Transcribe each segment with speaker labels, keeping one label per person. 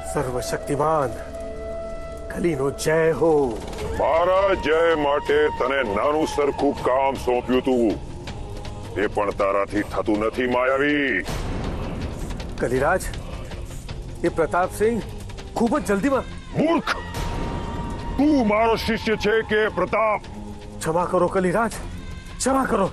Speaker 1: સર્વશક્તિમાન કલીનો જય હો.
Speaker 2: મારા જય માટે તને નાનું સરખું કામ સોંપ્યું તું, એ પણ તારાથી થતું નથી માયાવી.
Speaker 1: કલિરાજ, એ પ્રતાપસિંહ ખૂબ જ જલ્દીમાં.
Speaker 2: મૂર્ખ, તું મારો શિષ્ય છે કે પ્રતાપ?
Speaker 1: ક્ષમા કરો કલિરાજ, ક્ષમા કરો.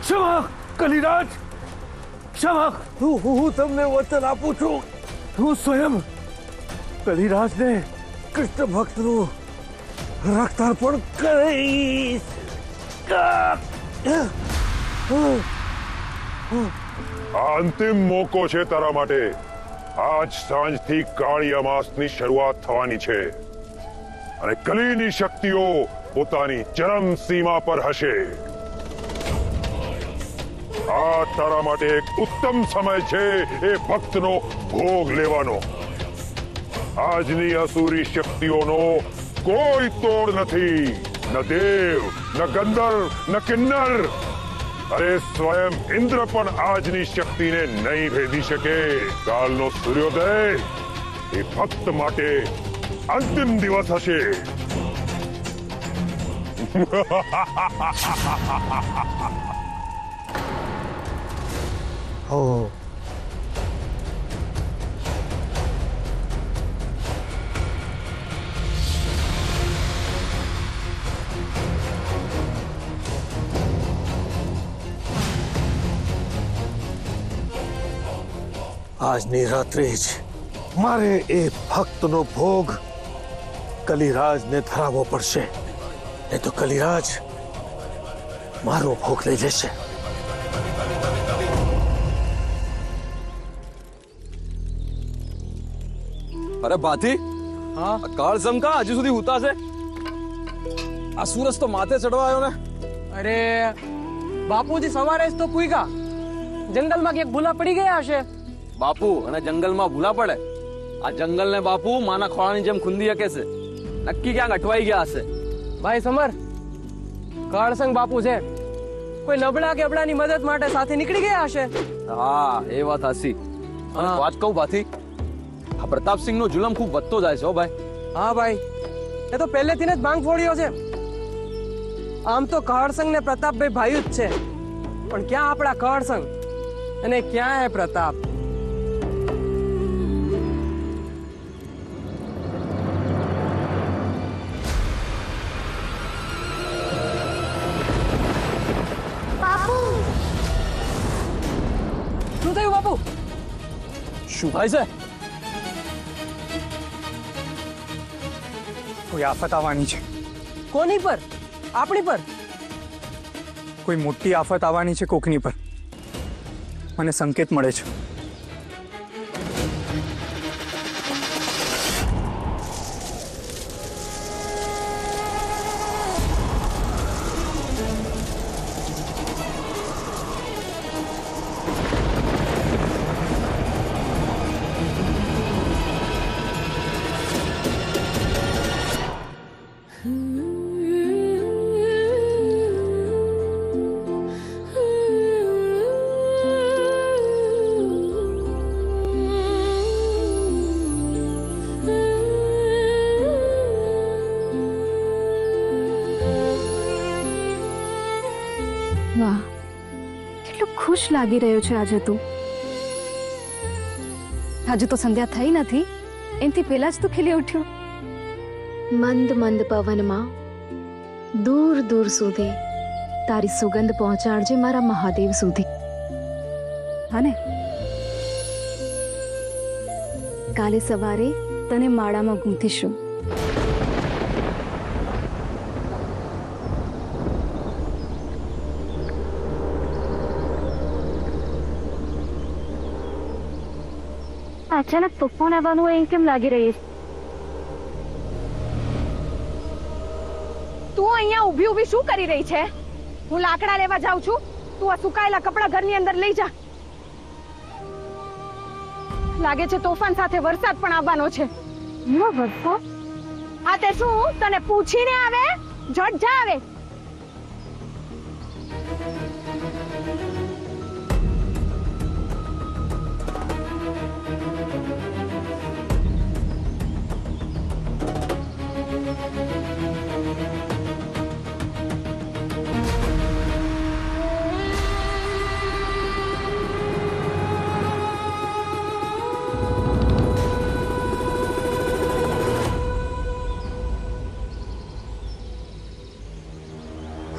Speaker 1: ક્ષમા કલિરાજ, ક્ષમા. હું તમને વચન આપું છું, હું સ્વયં કલિરાજને કૃષ્ણ ભક્તનું રક્તાર્પણ કરીશ.
Speaker 2: આ અંતિમ મોકો છે તારા માટે. આજ સાંજથી કાળી અમાસની શરૂઆત થવાની છે અને કલીની શક્તિઓ પોતાની ચરમ સીમા પર હશે. આ તારા માટે એક ઉત્તમ સમય છે એ ભક્તનો ભોગ લેવાનો. આજની અસુરી શક્તિઓનો કોઈ તોડ નથી. ન દેવ, ન ગંધર્વ, ન કિન્નર, અરે સ્વયં ઇન્દ્ર પણ આજની શક્તિને નહીં ભેદી શકે. કાલનો સૂર્યોદય એ ભક્ત માટે અંતિમ દિવસ હશે.
Speaker 1: હો. આજની રાત્રે જ મારે એ ભક્તનો ભોગ કલિરાજને ધરાવવો પડશે, નહીં તો કલિરાજ મારો ભોગ લઈ લેશે.
Speaker 3: અરે ભાથી, હા કાળસમ કા હજુ સુધી ઉતા છે? આ સૂરજ તો માથે ચડવા આવ્યો ને.
Speaker 4: અરે બાપુજી સવારે જ તો પૂગ્યા, જંગલમાં ક્યાંક ભૂલા પડી ગયા હશે.
Speaker 3: બાપુ અને જંગલમાં ભૂલા પડે? આ જંગલને બાપુ માના ખોળાની જેમ ખૂંદી શકે છે. નક્કી ક્યાંક અટવાઈ ગયા હશે.
Speaker 4: ભાઈ સમર, કાળસંગ બાપુ છે, કોઈ નબળા કે અબળાની મદદ માટે સાથે નીકળી ગયા હશે.
Speaker 3: હા એ વાત હાસી. અને વાત કહું ભાથી, આ પ્રતાપસિંહ નો જુલમ ખૂબ વધતો જાય છે. હો ભાઈ.
Speaker 4: હા ભાઈ, એ તો પહેલેથી જ ભાંગ ફોડ્યો છે. આમ તો કાળસંગ ને પ્રતાપભાઈ ભાઈ જ છે, પણ ક્યાં આપણા કાળસંગ અને ક્યાં હે પ્રતાપ? શું થયું બાપુ?
Speaker 3: શું થાય છે?
Speaker 5: કોઈ આફત આવવાની છે.
Speaker 4: કોની પર? આપણી પર?
Speaker 5: કોઈ મોટી આફત આવવાની છે કોકની પર. મને સંકેત મળે છે.
Speaker 6: વાહ, કેટલું ખુશ લાગી રહ્યો છે આજે તું. હજુ તો સંધ્યા થઈ નથી, એનથી પહેલા જ તું ખીલી ઉઠ્યો.
Speaker 7: મંદ મંદ પવનમાં
Speaker 6: દૂર દૂર સુધી તારી સુગંધ પહોંચાડજે મારા મહાદેવ સુધી. હા ને? કાલે સવારે તને માળામાં ગૂંથીશું. અચાનક તોફાન આવવાનું એમ કેમ લાગી રહી છે?
Speaker 7: તું અહીંયા ઊભી ઊભી શું કરી રહી છે? હું લાકડા લેવા જાઉં છું, તું આ સુકાયેલા કપડા ઘરની અંદર લઈ જા. લાગે છે તોફાન સાથે વરસાદ પણ આવવાનો છે.
Speaker 6: વરસાદ?
Speaker 7: આ તે શું તને પૂછીને આવે? જટ જા આવે.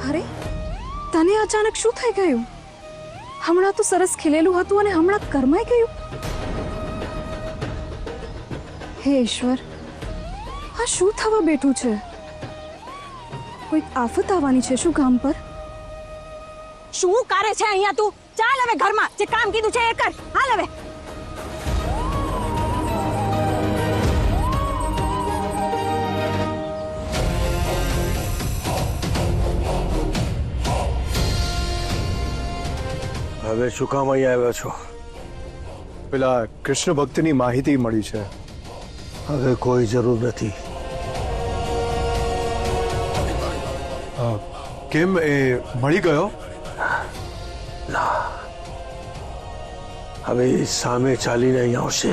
Speaker 6: અરે, તને અચાનક શું થઈ ગયું? હમણાં તો સરસ ખીલેલું હતું અને હમણાં કરમાઈ ગયું. હે ઈશ્વર, આ શું થવા બેઠું છે? કોઈક આફત આવવાની છે શું ગામ પર?
Speaker 7: શું કરે છે અહીંયા તું? ચાલ હવે ઘરમાં, જે કામ કીધું છે એ કર. હાલ હવે.
Speaker 1: હવે શું કામ અહીંયા આવ્યા છો?
Speaker 8: પેલા કૃષ્ણ ભક્તની માહિતી મળી છે.
Speaker 1: હવે કોઈ જરૂર નથી.
Speaker 8: કેમ, એ મળી ગયો?
Speaker 1: હવે એ સામે ચાલીને અહીં આવશે.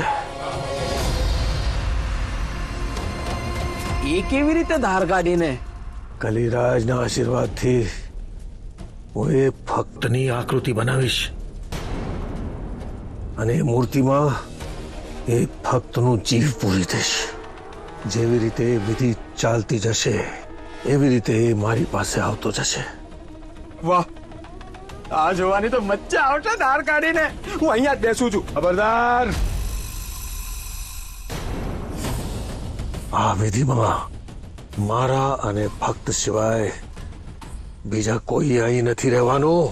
Speaker 3: એ કેવી રીતે ધાર કાઢીને?
Speaker 1: કલિરાજના આશીર્વાદથી હું એ ભક્તની આકૃતિ બનાવીશ અને એ મૂર્તિમાં એ ભક્તનું જીવ પૂરી દઈશ. જેવી રીતે એ વિધિ ચાલતી જશે એવી રીતે એ મારી પાસે આવતો જશે.
Speaker 5: વાહ, આ જોવાની તો મજા આવશે ધાર કાઢીને. હું અહીંયા જ બેસું છું.
Speaker 1: ખબરદાર! આ વિધિમાં મારા અને ભક્ત સિવાય બીજા કોઈ અહીં નથી રહેવાનું.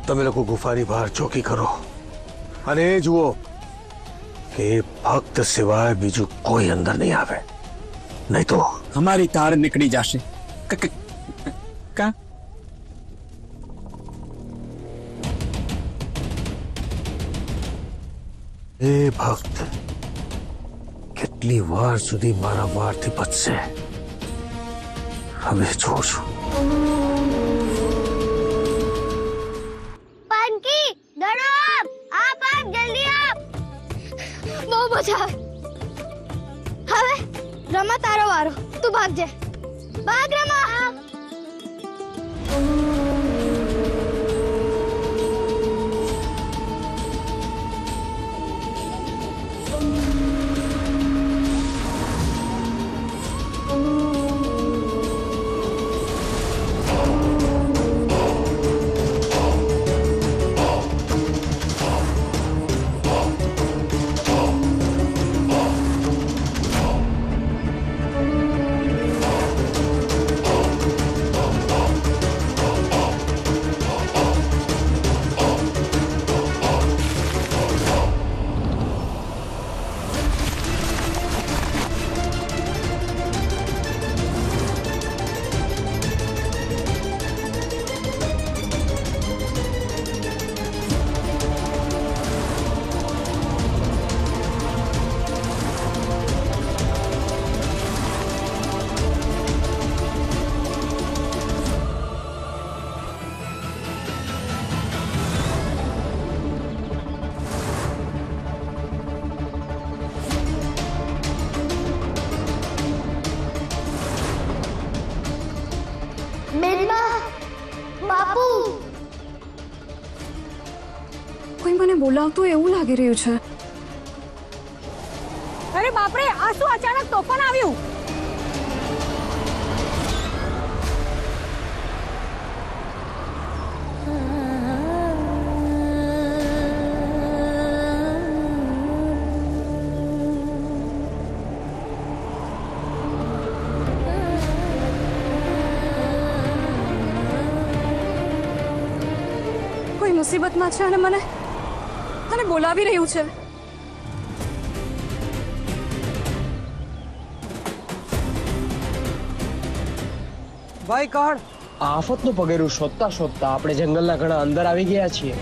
Speaker 1: તમે લોકો ગુફાની બહાર ચોકી કરો અને એ જુઓ કે ભક્ત સિવાય બીજું કોઈ અંદર નહીં આવે, નહીં તો
Speaker 5: અમારી તાર નીકળી જશે. કા?
Speaker 1: એ ભક્ત કેટલી વાર સુધી મારા વારથી બચશે હવે જોઉં છું.
Speaker 9: પાનકી, દડો આપ! આપ આપ, જલ્દી આપ! બહુ મજા આવે. હવે રમા, તારો વારો. તું ભાગજે. ભાગ રમા. બાપુ,
Speaker 6: કોઈ મને બોલાવતું એવું લાગી રહ્યું છે.
Speaker 7: અરે બાપરે, આ શું અચાનક તોફાન આવ્યું?
Speaker 6: મુસીબતમાં છે અને મને મને બોલાવી રહ્યું છે.
Speaker 4: ભાઈ કહડ,
Speaker 10: આફતનું પગેરું શોધતા શોધતા આપણે જંગલના ઘણા અંદર આવી ગયા છીએ.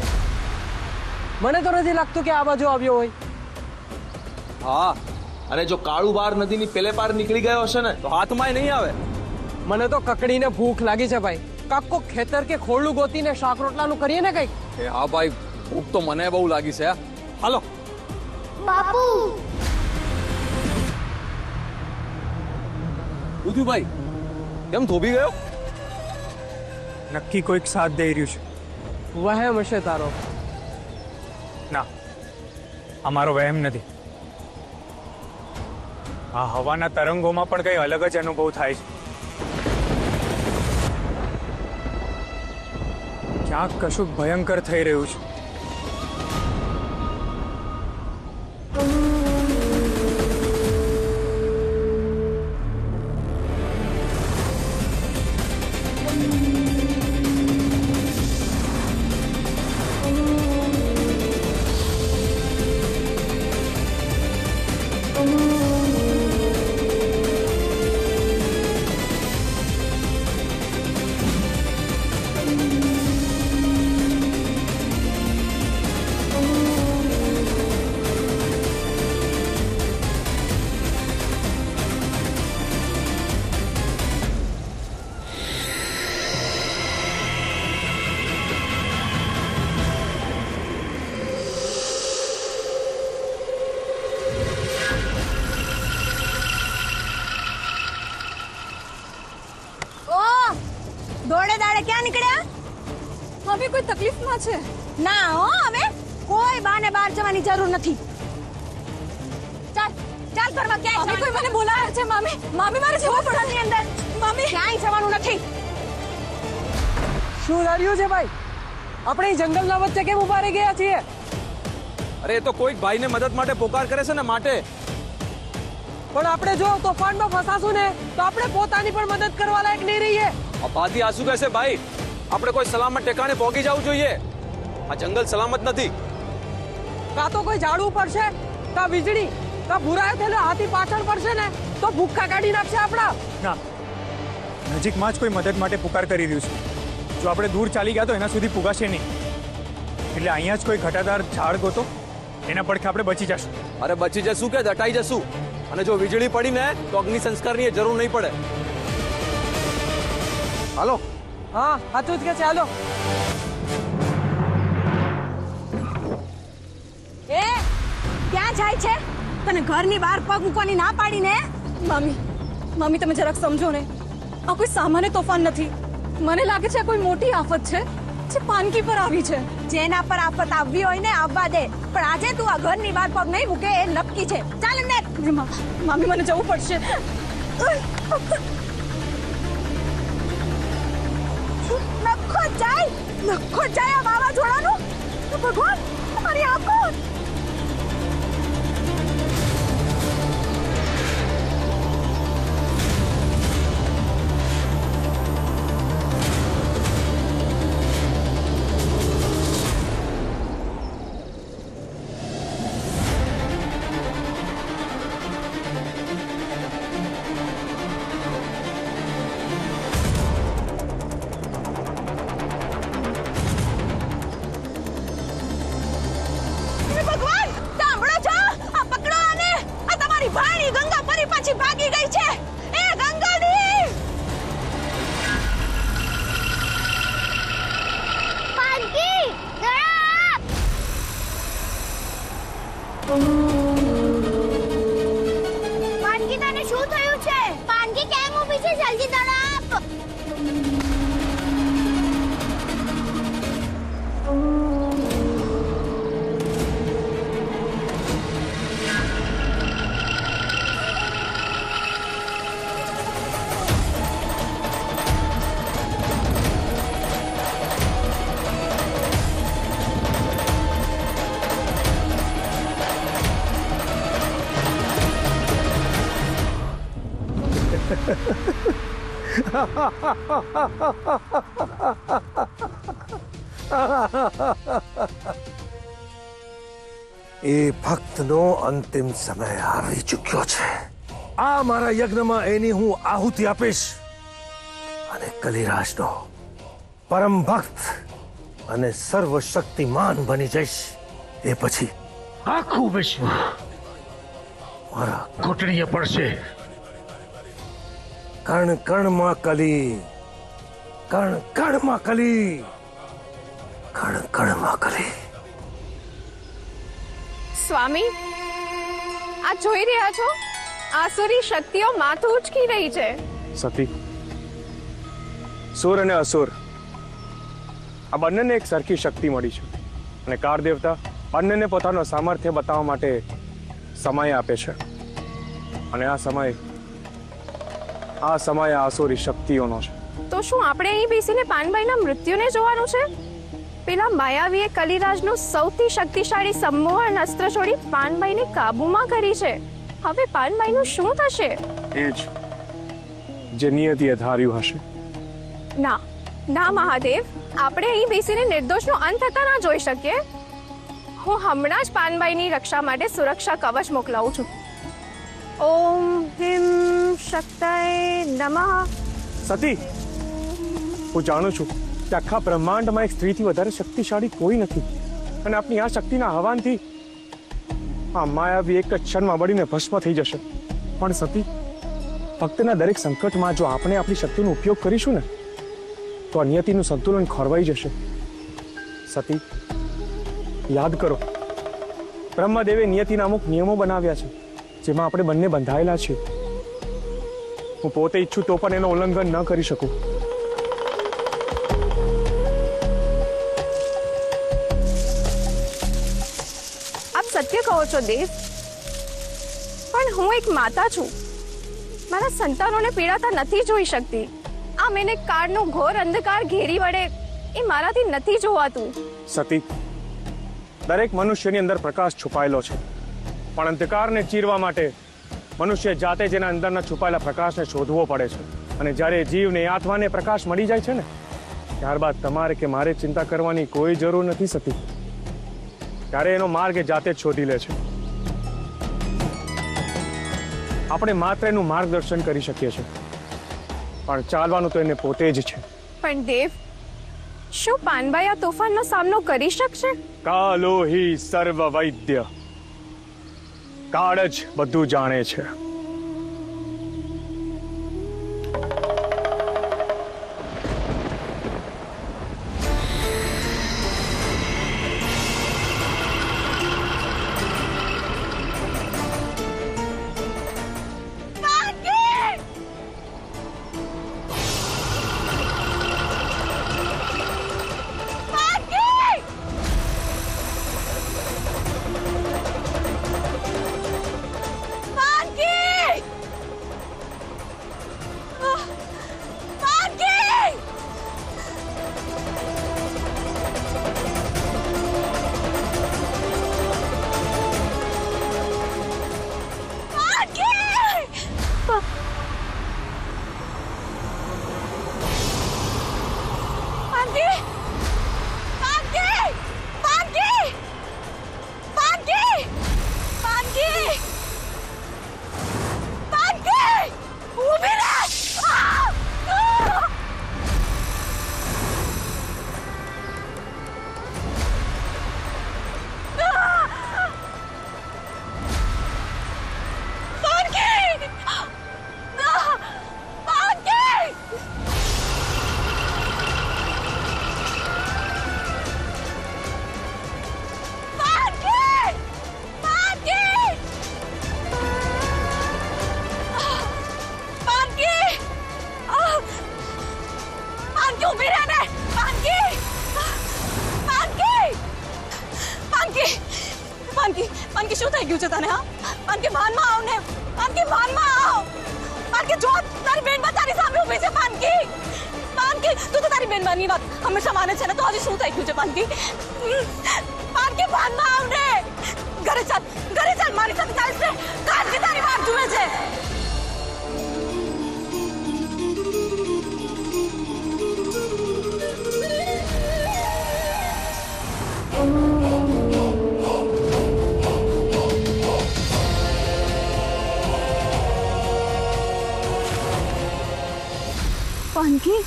Speaker 4: મને તો નથી લાગતું કે આ બાજુ આવ્યો હોય.
Speaker 3: હા, અને જો કાળુ બાર નદીની પેલે પાર નીકળી ગયો હશે ને તો હાથમાં નહીં આવે.
Speaker 4: મને તો કકડીને ભૂખ લાગી છે ભાઈ. કાકો ખેતર કે ખોળું ગોતીને શાક રોટલાનું કરીએ ને કઈક.
Speaker 3: એ હા ભાઈ, ભૂખ તો મને બહુ લાગી છે. હાલો.
Speaker 9: બાપુ
Speaker 3: ઉધુભાઈ કેમ થોભી ગયો?
Speaker 5: નક્કી કોઈક સાથ દઈ રહ્યું છે.
Speaker 4: વહેમ હશે તારો.
Speaker 5: ના, અમારો વહેમ નથી. આ હવાના તરંગોમાં પણ કઈ અલગ જ અનુભવ થાય છે. ક્યાંક કશુંક ભયંકર થઈ રહ્યું છે.
Speaker 7: દોડે દાડે ક્યાં નીકળ્યા?
Speaker 6: હવે કોઈ તકલીફમાં છે?
Speaker 7: ના હો, હવે કોઈ બાને બહાર જવાની જરૂર નથી. ચાલ ચાલ ઘરમાં ક્યાંય
Speaker 6: હવે કોઈ મને બોલાવે છે. મામી, મામી મારે જવું પડે.
Speaker 7: ની અંદર
Speaker 6: મામી,
Speaker 7: ક્યાંય જવાનું નથી.
Speaker 4: શું લાગ્યું છે ભાઈ? આપણે અહીં જંગલના વચ્ચે કેમ ઉભા રહી ગયા છીએ?
Speaker 3: અરે એ તો કોઈક ભાઈને મદદ માટે પોકાર કરે છે ને માટે.
Speaker 4: પણ આપણે જો તોફાનમાં ફસાશું ને તો આપણે પોતાની પણ મદદ કરવા લાયક નહીં રહીએ.
Speaker 3: અપાથી આસુ કહેશે ભાઈ, આપણે કોઈ સલામત ઠેકાણે પહોંચી જવું જોઈએ. આ જંગલ સલામત નથી.
Speaker 4: કાં તો કોઈ ઝાડવું પડશે, કાં વીજળી, કાં ભૂરાયો થયેલો હાથી પાછળ પડશે ને તો ભૂખ્ખા કાઢી નાખશે આપણા.
Speaker 5: ના, નજીકમાં જ કોઈ મદદ માટે પુકાર કરી રહ્યું છે. જો આપણે દૂર ચાલી ગયા તો એના સુધી પુગાશે નહીં. એટલે અહીંયા જ કોઈ ઘટાદાર ઝાડ ગોતો, એના પડખે આપણે બચી જશું.
Speaker 3: અરે બચી જશું કે દટાઈ જશું. અને જો વીજળી પડી ને તો અગ્નિ સંસ્કારની જરૂર નહીં પડે. હાલો.
Speaker 4: હા, સાચું જ કે ચાલો.
Speaker 7: એ ક્યાં જાય છે? તને ઘરની બહાર પગ મૂકવાની ના પાડી ને?
Speaker 6: મામી, મામી તમે જરાક સમજો ને. આ કોઈ સામાન્ય તોફાન નથી. મને લાગે છે આ કોઈ મોટી આફત છે જે પાનકી પર આવી છે.
Speaker 7: જેના પર આફત આવવી હોય ને આવવા દે, પણ આજે તું આ ઘરની બહાર પગ નહીં મૂકે એ નક્કી છે. ચાલ અંદર.
Speaker 6: મામી મને જવું પડશે.
Speaker 7: નખો જાય આ વાવાઝોડાનું. ભગવાન, મારી આંખો. ભગવાન, સાંભળો છો? આ પકડો આને. આ તમારી ભાણી ગંગા ફરી પાછી ભાગી ગઈ છે. એ ગંગાડી!
Speaker 9: પાનકી જરા પાનકી, તને શું થયું છે? પાનકી કેમ ઊભી છે? જલ્દી તરફ.
Speaker 1: એ ભક્તનો અંતિમ સમય આવી ચૂક્યો છે. આ મારા યજ્ઞમાં એની હું આહુતિ આપીશ અને કલિરાજનો પરમ ભક્ત અને સર્વશક્તિમાન બની જઈશ. એ પછી આખું વિશ્વ મારા ઘૂંટણીએ પડશે. કણ કણમાં કલી, કણ કણમાં કલી, કણ કણમાં કલી.
Speaker 7: સ્વામી, આ જોઈ રહ્યા છો? આસુરી શક્તિઓ માથું ઉચકી રહી છે.
Speaker 8: સતી, સુર અને અસુર આ બંનેને એક સરખી શક્તિ મળી છે અને કાર દેવતા બંનેને પોતાનો સામર્થ્ય બતાવવા માટે સમય આપે છે. અને આ સમય આસુરી શક્તિઓનો છે.
Speaker 7: તો શું આપણે અહીં બેસીને પાનભાઈના મૃત્યુને જોવાનું છે? પેલા માયાવીએ કલિરાજનું સૌથી શક્તિશાળી સંમોહન અસ્ત્ર છોડી પાનભાઈને કાબૂમાં કરી છે. હવે પાનભાઈનું શું થશે?
Speaker 8: એ જ જે નિયતિએ ધાર્યું હશે.
Speaker 7: ના ના મહાદેવ, આપણે અહીં બેસીને નિર્દોષનો અંત થતા ના જોઈ શકીએ. હું હમણાં જ પાનભાઈની રક્ષા માટે સુરક્ષા કવચ મોકલાવું છું. ઓમ હિમ શક્તાય નમઃ.
Speaker 8: સતી, હું જાણું છું કે આખા બ્રહ્માંડમાં એક સ્ત્રીથી વધારે શક્તિશાળી કોઈ નથી અને આપની આ શક્તિના આહવાનથી આ માયાવી એક જ ક્ષણમાં બળીને ભસ્મ થઈ જશે. પણ સતી, ભક્તના દરેક સંકટમાં જો આપણે આપણી શક્તિનો ઉપયોગ કરીશું ને તો આ નિયતિનું સંતુલન ખોરવાઈ જશે. સતી, યાદ કરો, બ્રહ્મદેવે નિયતિના અમુક નિયમો બનાવ્યા છે જેમાં આપણે બંને બંધાયેલા છીએ. હું પોતે ઈચ્છું તો પણ એનું ઉલ્લંઘન ન કરી શકું.
Speaker 7: આપ સત્ય કહો છો દેવ, પણ હું એક માતા છું. મારા સંતાનોને પીડાતા નથી જોઈ શકતી. આમ એને કાળનો ઘોર અંધકાર ઘેરી વળે એ મારાથી નથી જોવાતું.
Speaker 8: સતી, દરેક મનુષ્યની અંદર પ્રકાશ છુપાયેલો છે, પણ અંધકારને ચીરવા માટે મનુષ્ય જાતે જ એના અંદરના છુપાયેલા પ્રકાશને શોધવો પડે છે. અને જ્યારે જીવને આત્માને પ્રકાશ મળી જાય છે ને, ત્યારબાદ તમારે કે મારે ચિંતા કરવાની કોઈ જરૂર નથી સતી. ત્યારે એનો માર્ગ એ જાતે જ શોધી લે છે. આપણે માત્ર એનું માર્ગદર્શન કરી શકીએ છીએ, પણ ચાલવાનું તો એને પોતે જ છે.
Speaker 7: પણ દેવ, શું પાનભાઈ આ તોફાનનો સામનો કરી શકશે?
Speaker 8: કાલો હિ સર્વ વૈદ્ય, કાળ જ બધું જાણે છે.
Speaker 6: પાનકી શું થઈ ગયું છે તને? હા, પાનકી ભાનમાં આવ ને. પાનકી ભાનમાં આવ. પાનકી જો તારી બેન તારી સામે ઊભી છે. પાનકી, પાનકી તું તો તારી બેનની વાત હંમેશા માને છે ને, તો હજી શું થઈ ગયું છે પાનકી? પાનકી ભાનમાં આવ ને. ઘરે ચાલ મારી સાથે ચાલ છે. કાનકી તારી વાત જુએ છે. પાનકી